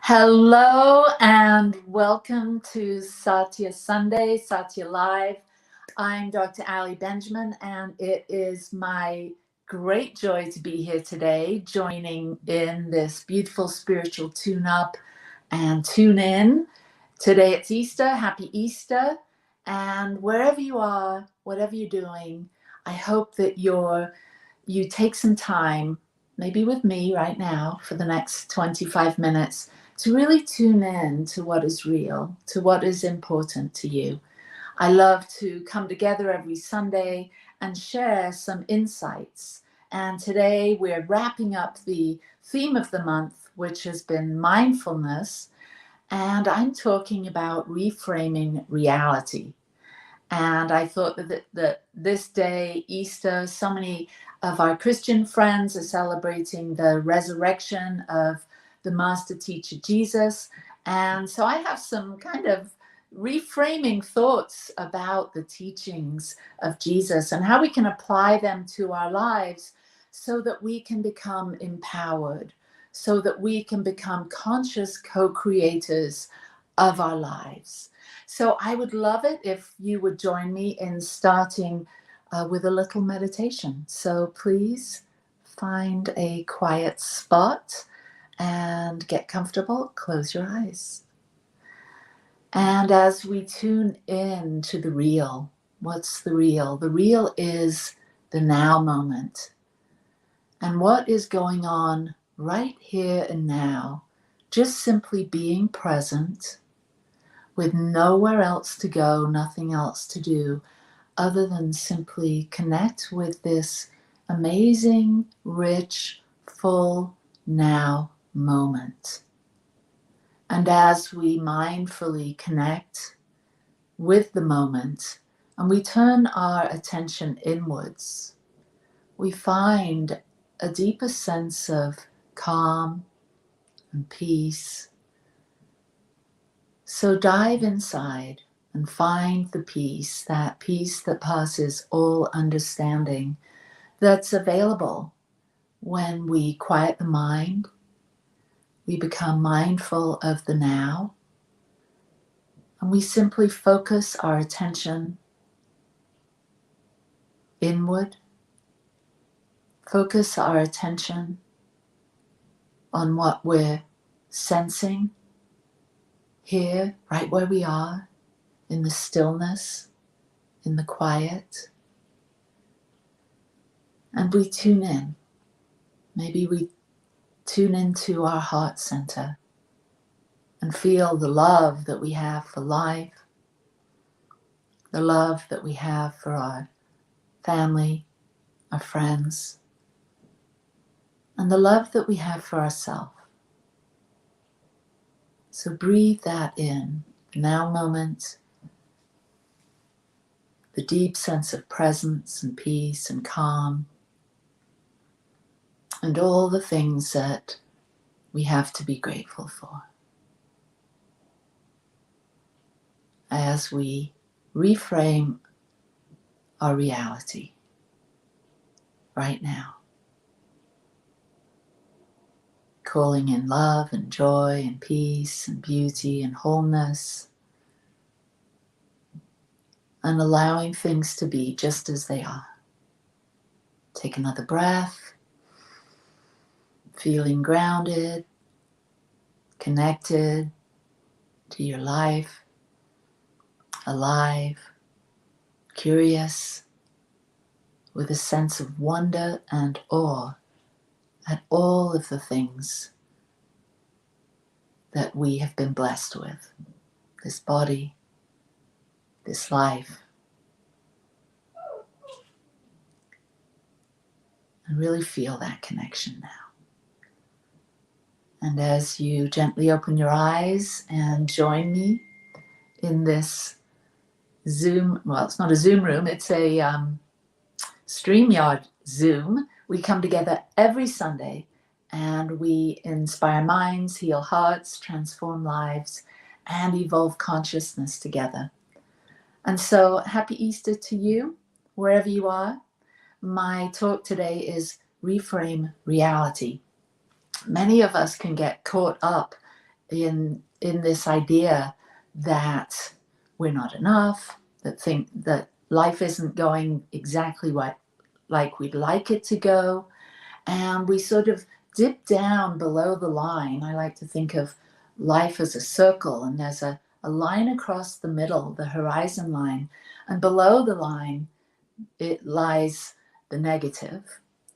Hello and welcome to Satya Sunday, Satya Live. I'm Dr. Ali Benjamin, and it is my great joy to be here today, joining in this beautiful spiritual tune-up and tune in. Today it's Easter. Happy Easter. And wherever you are, whatever you're doing, I hope that you take some time, maybe with me right now for the next 25 minutes, to really tune in to what is real, to what is important to you. I love to come together every Sunday and share some insights. And today we're wrapping up the theme of the month, which has been mindfulness. And I'm talking about reframing reality. And I thought that this day, Easter, so many of our Christian friends are celebrating the resurrection of the master teacher Jesus. And so I have some kind of reframing thoughts about the teachings of Jesus and how we can apply them to our lives so that we can become empowered, so that we can become conscious co-creators of our lives. So I would love it if you would join me in starting with a little meditation. So please find a quiet spot and get comfortable. Close your eyes. And as we tune in to the real, what's the real? The real is the now moment. And what is going on right here and now, just simply being present with nowhere else to go, nothing else to do, other than simply connect with this amazing, rich, full now moment. And as we mindfully connect with the moment and we turn our attention inwards, we find a deeper sense of calm and peace. So dive inside and find the peace that passes all understanding, that's available when we quiet the mind, we become mindful of the now, and we simply focus our attention inward, focus our attention on what we're sensing here, right where we are, in the stillness, in the quiet. And we tune in. Maybe we tune into our heart center and feel the love that we have for life, the love that we have for our family, our friends, and the love that we have for ourselves. So breathe that in, the now moment, the deep sense of presence and peace and calm, and all the things that we have to be grateful for. As we reframe our reality right now, calling in love and joy and peace and beauty and wholeness, and allowing things to be just as they are. Take another breath, feeling grounded, connected to your life, alive, curious, with a sense of wonder and awe at all of the things that we have been blessed with. This body, this life. And really feel that connection now. And as you gently open your eyes and join me in this Zoom, well, it's not a Zoom room, it's a StreamYard Zoom. We come together every Sunday and we inspire minds, heal hearts, transform lives, and evolve consciousness together. And so happy Easter to you, wherever you are. My talk today is Reframe Reality. Many of us can get caught up in this idea that we're not enough, that life isn't going exactly like we'd like it to go, and we sort of dip down below the line. I like to think of life as a circle, and there's a line across the middle, the horizon line, and below the line it lies the negative.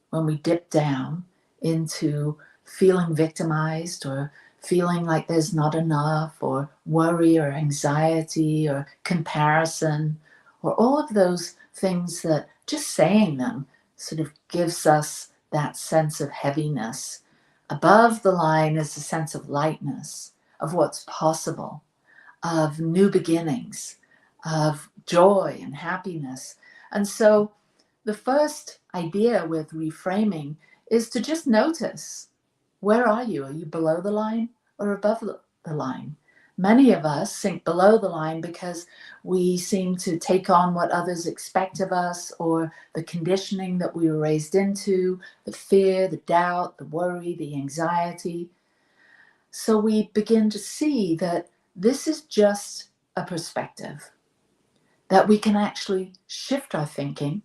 When we dip down into feeling victimized, or feeling like there's not enough, or worry or anxiety or comparison, or all of those things that just saying them sort of gives us that sense of heaviness. Above the line is a sense of lightness, of what's possible, of new beginnings, of joy and happiness. And so the first idea with reframing is to just notice, where are you? Are you below the line or above the line? Many of us sink below the line because we seem to take on what others expect of us, or the conditioning that we were raised into, the fear, the doubt, the worry, the anxiety. So we begin to see that this is just a perspective, that we can actually shift our thinking,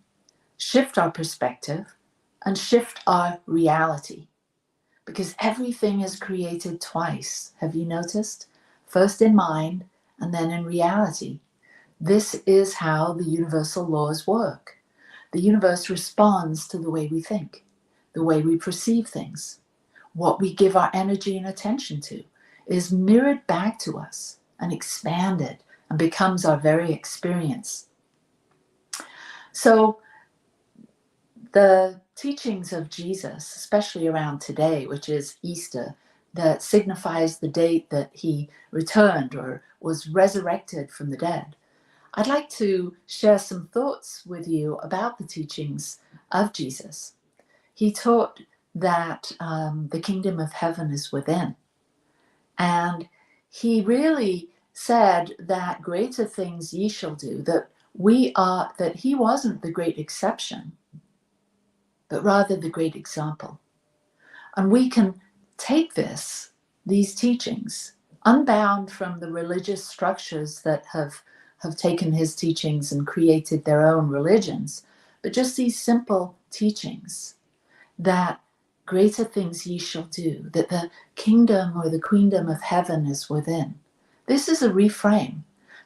shift our perspective, and shift our reality. Because everything is created twice. Have you noticed? First in mind and then in reality. This is how the universal laws work. The universe responds to the way we think, the way we perceive things. What we give our energy and attention to is mirrored back to us and expanded and becomes our very experience. So the teachings of Jesus, especially around today, which is Easter, that signifies the date that he returned or was resurrected from the dead, I'd like to share some thoughts with you about the teachings of Jesus. He taught that the kingdom of heaven is within. And he really said that greater things ye shall do, that he wasn't the great exception, but rather the great example. And we can take these teachings, unbound from the religious structures that have taken his teachings and created their own religions, but just these simple teachings that greater things ye shall do, that the kingdom or the queendom of heaven is within. This is a reframe.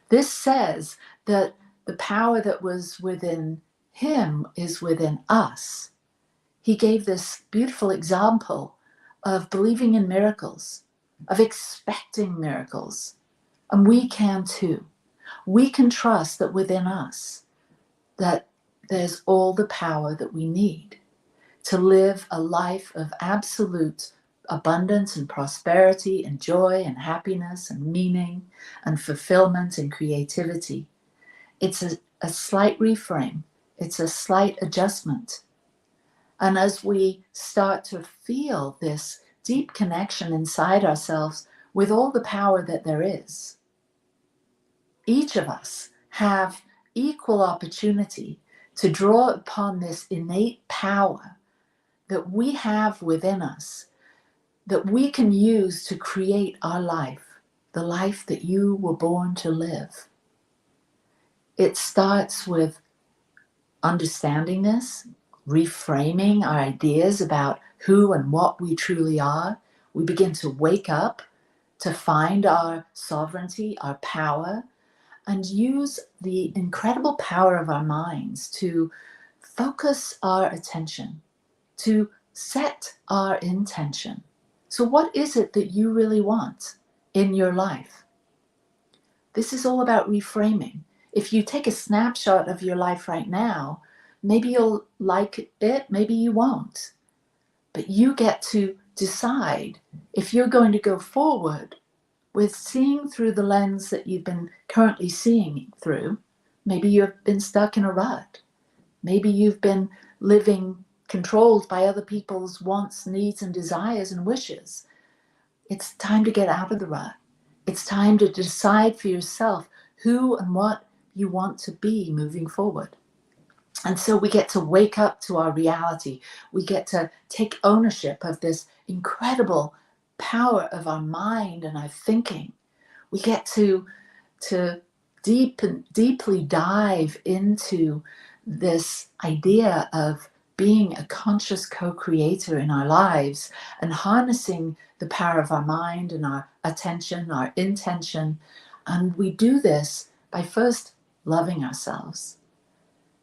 This says that the power that was within him is within us. He gave this beautiful example of believing in miracles, of expecting miracles. And we can too. We can trust that within us, that there's all the power that we need to live a life of absolute abundance and prosperity and joy and happiness and meaning and fulfillment and creativity. It's a slight reframe. It's a slight adjustment. And as we start to feel this deep connection inside ourselves with all the power that there is, each of us have equal opportunity to draw upon this innate power that we have within us, that we can use to create our life, the life that you were born to live. It starts with understanding this, reframing our ideas about who and what we truly are. We begin to wake up to find our sovereignty, our power, and use the incredible power of our minds to focus our attention, to set our intention. So what is it that you really want in your life? This is all about reframing. If you take a snapshot of your life right now, maybe you'll like it, maybe you won't. But you get to decide if you're going to go forward with seeing through the lens that you've been currently seeing through. Maybe you've been stuck in a rut. Maybe you've been living controlled by other people's wants, needs, and desires and wishes. It's time to get out of the rut. It's time to decide for yourself who and what you want to be moving forward. And so we get to wake up to our reality. We get to take ownership of this incredible power of our mind and our thinking. We get to deeply dive into this idea of being a conscious co-creator in our lives and harnessing the power of our mind and our attention, our intention. And we do this by first loving ourselves,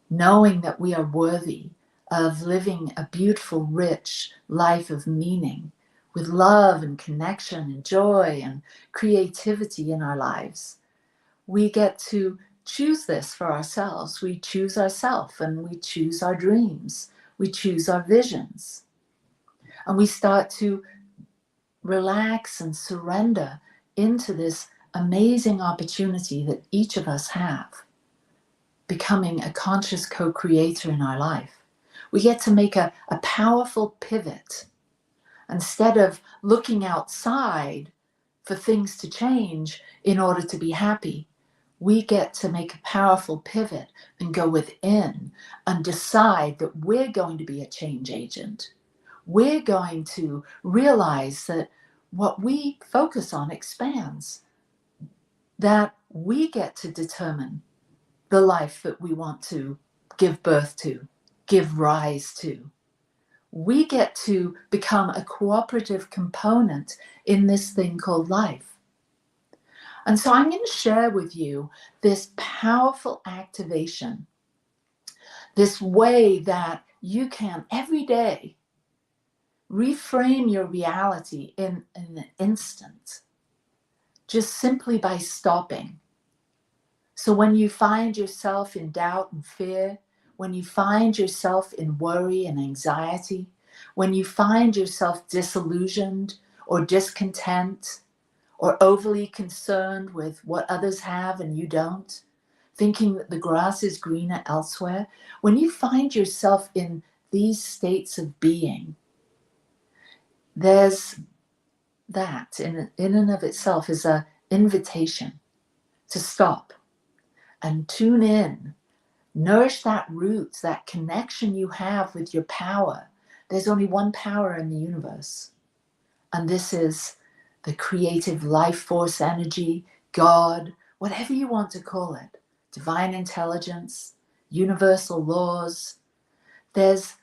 knowing that we are worthy of living a beautiful, rich life of meaning with love and connection and joy and creativity in our lives. We get to choose this for ourselves. We choose ourselves and we choose our dreams. We choose our visions. And we start to relax and surrender into this amazing opportunity that each of us have, becoming a conscious co-creator in our life. We get to make a powerful pivot. Instead of looking outside for things to change in order to be happy, we get to make a powerful pivot and go within and decide that we're going to be a change agent. We're going to realize that what we focus on expands, that we get to determine the life that we want to give birth to, give rise to. We get to become a cooperative component in this thing called life. And so I'm going to share with you this powerful activation, this way that you can every day reframe your reality in an instant, just simply by stopping. So when you find yourself in doubt and fear, when you find yourself in worry and anxiety, when you find yourself disillusioned or discontent, or overly concerned with what others have and you don't, thinking that the grass is greener elsewhere, when you find yourself in these states of being, there's that in and of itself is an invitation to stop and tune in, nourish that root, that connection you have with your power. There's only one power in the universe, and this is the creative life force energy, God, whatever you want to call it, divine intelligence, universal laws. There's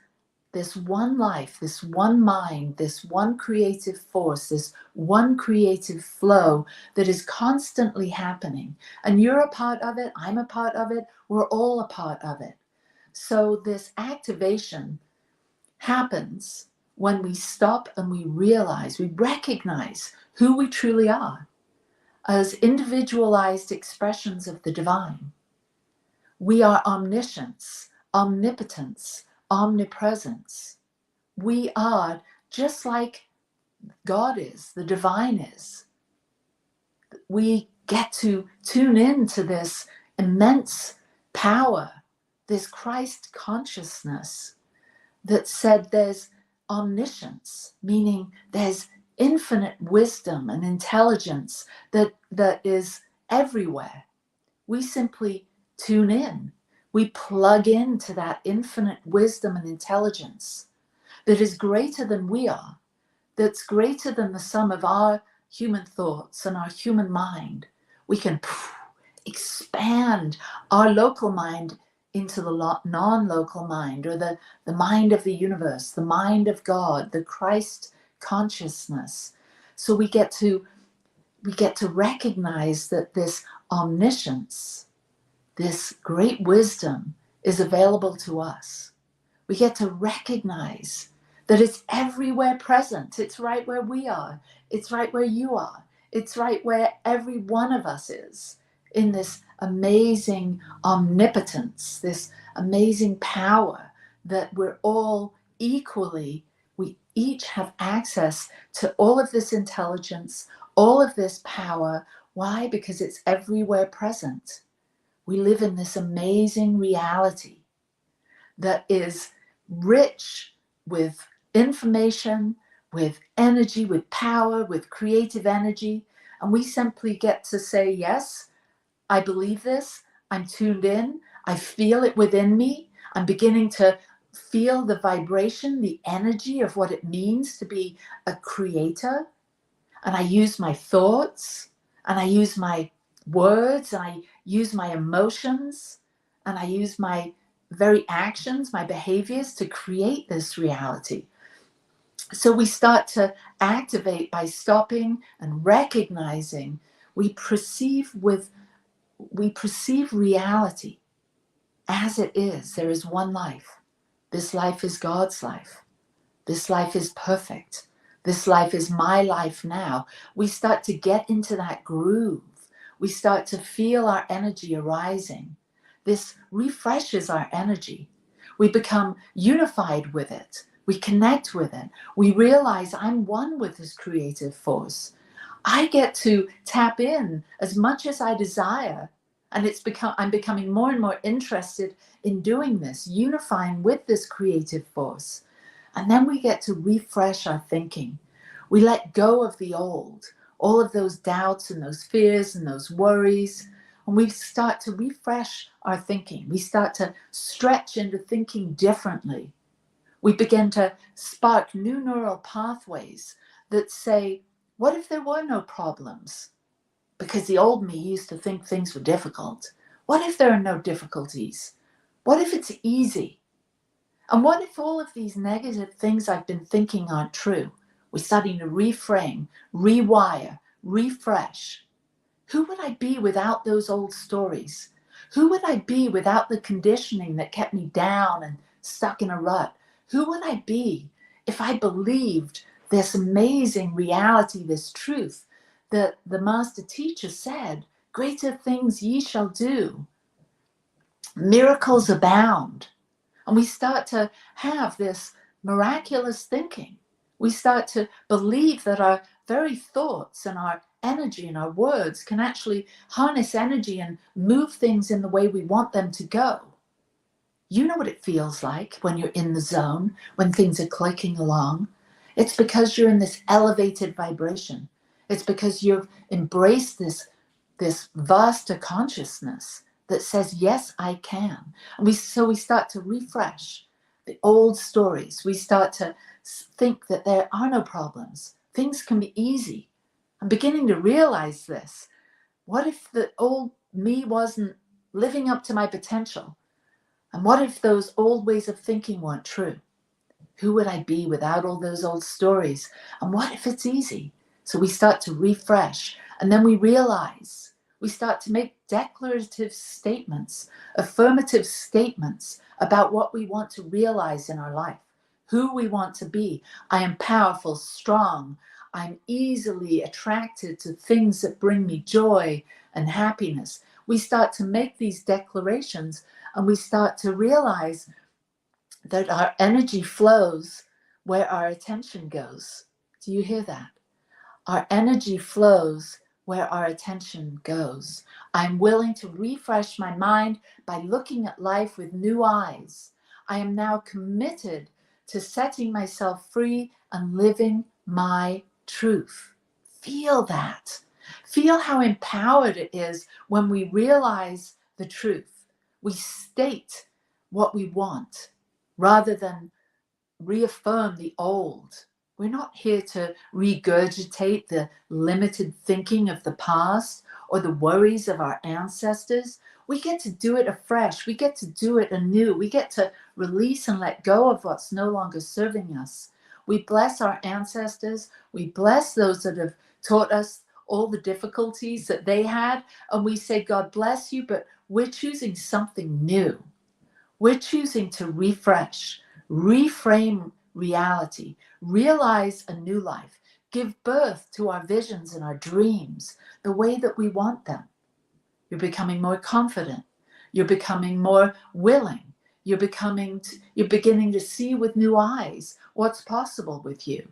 this one life, this one mind, this one creative force, this one creative flow that is constantly happening. And you're a part of it, I'm a part of it, we're all a part of it. So this activation happens when we stop and we realize, we recognize who we truly are as individualized expressions of the divine. We are omniscience, omnipotence, omnipresence. We are just like God is, the divine is. We get to tune into this immense power, this Christ consciousness that said there's omniscience, meaning there's infinite wisdom and intelligence that is everywhere. We simply tune in. We plug into that infinite wisdom and intelligence that is greater than we are, that's greater than the sum of our human thoughts and our human mind. We can expand our local mind into the non-local mind, or the mind of the universe, the mind of God, the Christ consciousness. So we get to recognize that this omniscience, this great wisdom is available to us. We get to recognize that it's everywhere present. It's right where we are. It's right where you are. It's right where every one of us is, in this amazing omnipotence, this amazing power that we're all equally, we each have access to all of this intelligence, all of this power. Why? Because it's everywhere present. We live in this amazing reality that is rich with information, with energy, with power, with creative energy. And we simply get to say, yes, I believe this. I'm tuned in. I feel it within me. I'm beginning to feel the vibration, the energy of what it means to be a creator. and I use my thoughts, and I use my words, and I use my emotions, and I use my very actions, my behaviors to create this reality. So we start to activate by stopping and recognizing. We perceive reality as it is. There is one life. This life is God's life. This life is perfect. This life is my life now. We start to get into that groove. We start to feel our energy arising. This refreshes our energy. We become unified with it. We connect with it. We realize I'm one with this creative force. I get to tap in as much as I desire. And I'm becoming more and more interested in doing this, unifying with this creative force. And then we get to refresh our thinking. We let go of the old, all of those doubts and those fears and those worries. And we start to refresh our thinking. We start to stretch into thinking differently. We begin to spark new neural pathways that say, what if there were no problems? Because the old me used to think things were difficult. What if there are no difficulties? What if it's easy? And what if all of these negative things I've been thinking aren't true? We're starting to reframe, rewire, refresh. Who would I be without those old stories? Who would I be without the conditioning that kept me down and stuck in a rut? Who would I be if I believed this amazing reality, this truth that the master teacher said, greater things ye shall do. Miracles abound. And we start to have this miraculous thinking. We start to believe that our very thoughts and our energy and our words can actually harness energy and move things in the way we want them to go. You know what it feels like when you're in the zone, when things are clicking along. It's because you're in this elevated vibration. It's because you've embraced this vaster consciousness that says, yes, I can. And so we start to refresh the old stories. We start to think that there are no problems. Things can be easy. I'm beginning to realize this. What if the old me wasn't living up to my potential? And what if those old ways of thinking weren't true? Who would I be without all those old stories? And what if it's easy? So we start to refresh, and then we realize, we start to make declarative statements, affirmative statements about what we want to realize in our life, who we want to be. I am powerful, strong. I'm easily attracted to things that bring me joy and happiness. We start to make these declarations, and we start to realize that our energy flows where our attention goes. Do you hear that? Our energy flows where our attention goes. I'm willing to refresh my mind by looking at life with new eyes. I am now committed to setting myself free and living my truth. Feel that. Feel how empowered it is when we realize the truth. We state what we want rather than reaffirm the old. We're not here to regurgitate the limited thinking of the past or the worries of our ancestors. We get to do it afresh. We get to do it anew. We get to release and let go of what's no longer serving us. We bless our ancestors. We bless those that have taught us all the difficulties that they had. And we say, God bless you, but we're choosing something new. We're choosing to refresh, reframe reality, realize a new life, give birth to our visions and our dreams the way that we want them. You're becoming more confident. You're becoming more willing. You're beginning to see with new eyes what's possible with you.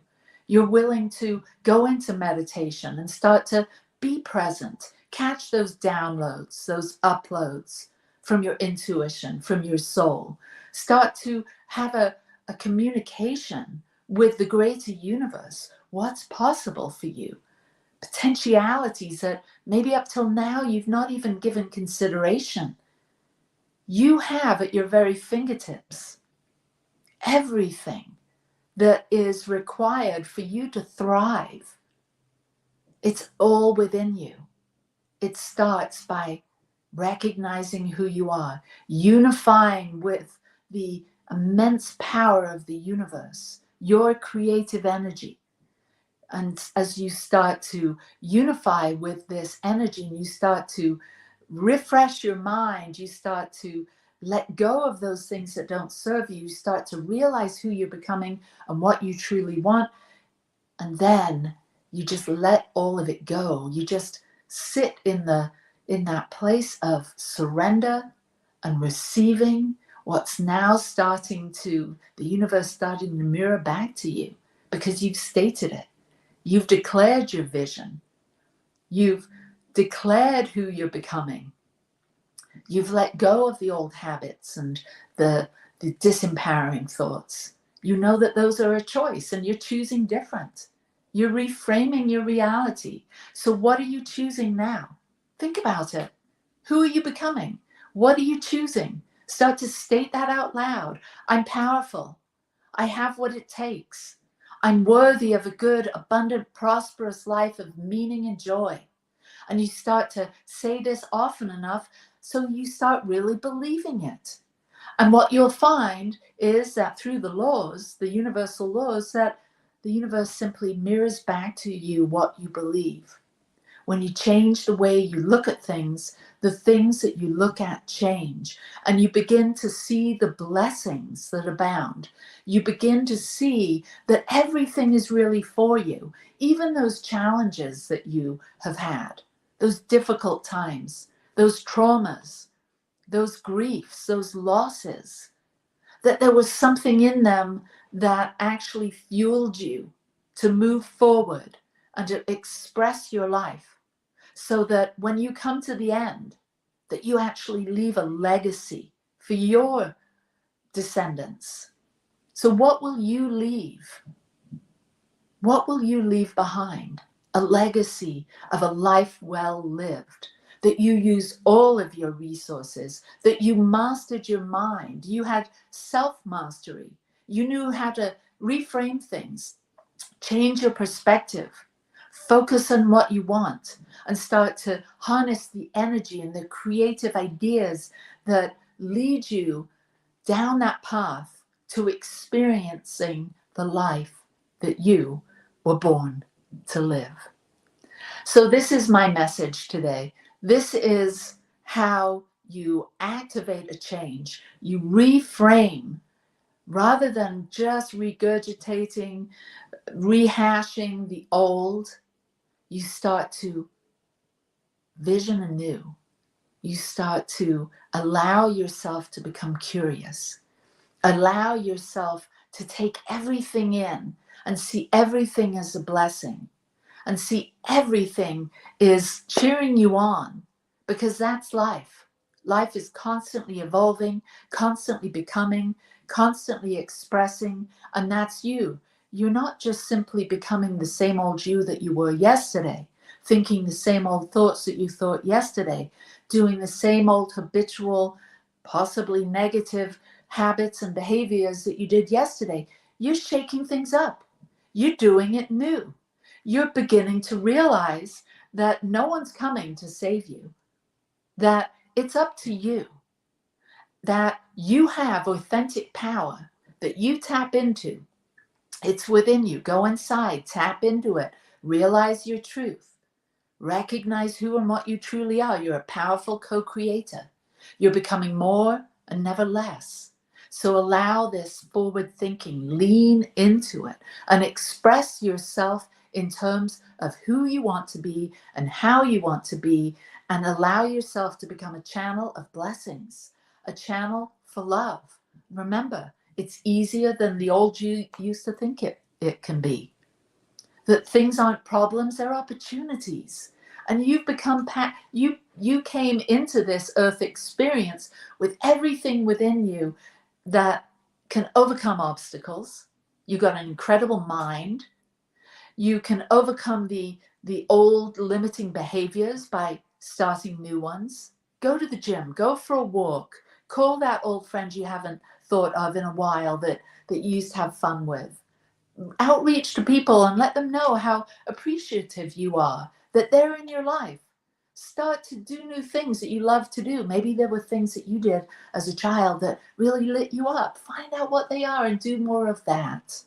You're willing to go into meditation and start to be present, catch those downloads, those uploads from your intuition, from your soul. Start to have a communication with the greater universe. What's possible for you? Potentialities that maybe up till now you've not even given consideration. You have at your very fingertips everything that is required for you to thrive. It's all within you. It starts by recognizing who you are, unifying with the immense power of the universe, your creative energy. And as you start to unify with this energy and you start to refresh your mind, you start to let go of those things that don't serve you, you start to realize who you're becoming and what you truly want. And then you just let all of it go. You just sit in that place of surrender and receiving what's now the universe starting to mirror back to you, because you've stated it. You've declared your vision. You've declared who you're becoming. You've let go of the old habits and the disempowering thoughts. You know that those are a choice and you're choosing different. You're reframing your reality. So what are you choosing now? Think about it. Who are you becoming? What are you choosing? Start to state that out loud. I'm powerful. I have what it takes. I'm worthy of a good, abundant, prosperous life of meaning and joy. And you start to say this often enough, so you start really believing it. And what you'll find is that through the laws, the universal laws, that the universe simply mirrors back to you what you believe. When you change the way you look at things, the things that you look at change, and you begin to see the blessings that abound. You begin to see that everything is really for you, even those challenges that you have had, those difficult times, those traumas, those griefs, those losses, that there was something in them that actually fueled you to move forward and to express your life, so that when you come to the end, that you actually leave a legacy for your descendants. So what will you leave? What will you leave behind? A legacy of a life well lived, that you use all of your resources, that you mastered your mind, you had self-mastery, you knew how to reframe things, change your perspective, focus on what you want, and start to harness the energy and the creative ideas that lead you down that path to experiencing the life that you were born to live. So this is my message today. This is how you activate a change. You reframe rather than just regurgitating, rehashing the old. You start to vision anew. You start to allow yourself to become curious. Allow yourself to take everything in and see everything as a blessing, and see everything is cheering you on, because that's life. Life is constantly evolving, constantly becoming, constantly expressing, and that's you. You're not just simply becoming the same old you that you were yesterday, thinking the same old thoughts that you thought yesterday, doing the same old habitual, possibly negative habits and behaviors that you did yesterday. You're shaking things up. You're doing it new. You're beginning to realize that no one's coming to save you, that it's up to you, that you have authentic power that you tap into. It's within you. Go inside, tap into it, realize your truth, recognize who and what you truly are. You're a powerful co-creator. You're becoming more and never less. So allow this forward thinking, lean into it, and express yourself in terms of who you want to be and how you want to be, and allow yourself to become a channel of blessings, a channel for love. Remember, it's easier than the old you used to think it can be. That things aren't problems, they're opportunities. And you've become, you came into this earth experience with everything within you that can overcome obstacles. You've got an incredible mind. You can overcome the old limiting behaviors by starting new ones. Go to the gym, go for a walk, call that old friend you haven't thought of in a while that you used to have fun with. outreach to people and let them know how appreciative you are, that they're in your life. Start to do new things that you love to do. Maybe there were things that you did as a child that really lit you up. Find out what they are and do more of that.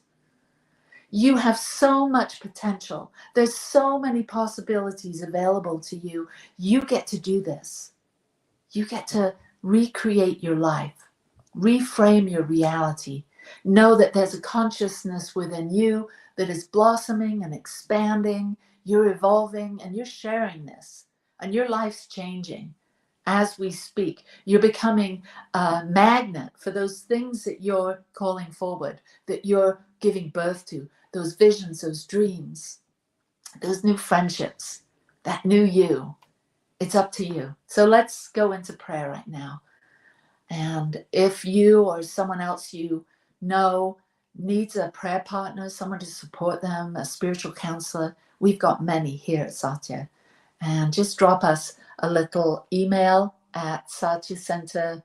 You have so much potential. There's so many possibilities available to you. You get to do this. You get to recreate your life, reframe your reality. Know that there's a consciousness within you that is blossoming and expanding. You're evolving and you're sharing this, and your life's changing as we speak. You're becoming a magnet for those things that you're calling forward, that you're giving birth to, those visions, those dreams, those new friendships, that new you. It's up to you. So let's go into prayer right now. And if you or someone else you know needs a prayer partner, someone to support them, a spiritual counselor, we've got many here at Satya. And just drop us a little email at Satya Center,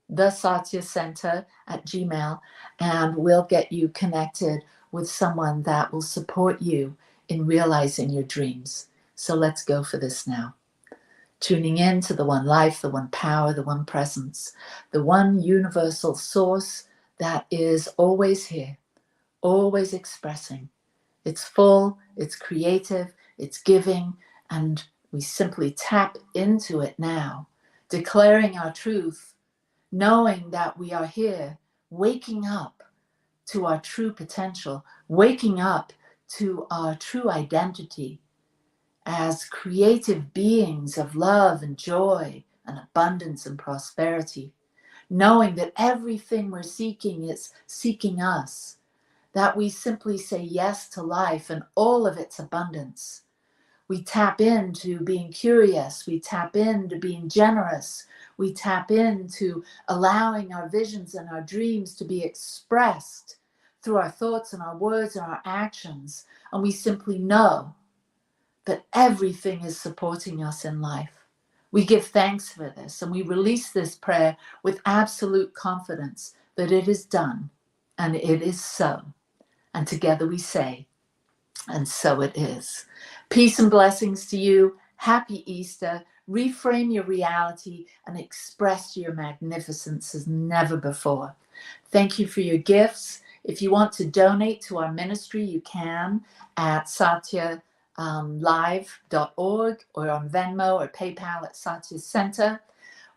the Satya Center at Gmail, and we'll get you connected with someone that will support you in realizing your dreams. So let's go for this now. Tuning in to the one life, the one power, the one presence, the one universal source that is always here, always expressing. It's full, it's creative, it's giving, and we simply tap into it now, declaring our truth, knowing that we are here, waking up to our true potential, waking up to our true identity as creative beings of love and joy and abundance and prosperity, knowing that everything we're seeking is seeking us, that we simply say yes to life and all of its abundance. We tap into being curious, we tap into being generous, we tap into allowing our visions and our dreams to be expressed through our thoughts and our words and our actions, and we simply know that everything is supporting us in life. We give thanks for this and we release this prayer with absolute confidence that it is done and it is so. And together we say, and so it is. Peace and blessings to you. Happy Easter. Reframe your reality and express your magnificence as never before. Thank you for your gifts. If you want to donate to our ministry, you can at SATYALIVE.org or on Venmo or PayPal at Satya Center.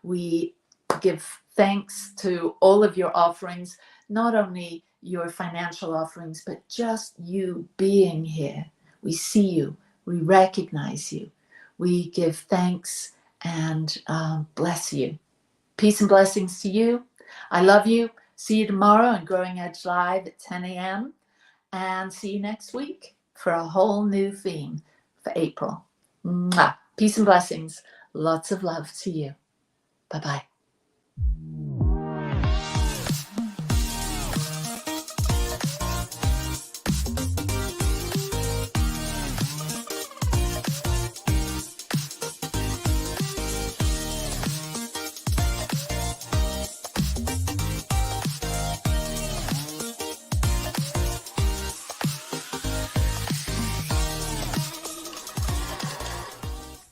We give thanks to all of your offerings, not only your financial offerings, but just you being here. We see you, we recognize you, we give thanks and bless you. Peace and blessings to you. I love you. See you tomorrow on Growing Edge Live at 10 a.m. And see you next week for a whole new theme for April. Mwah. Peace and blessings. Lots of love to you. Bye-bye.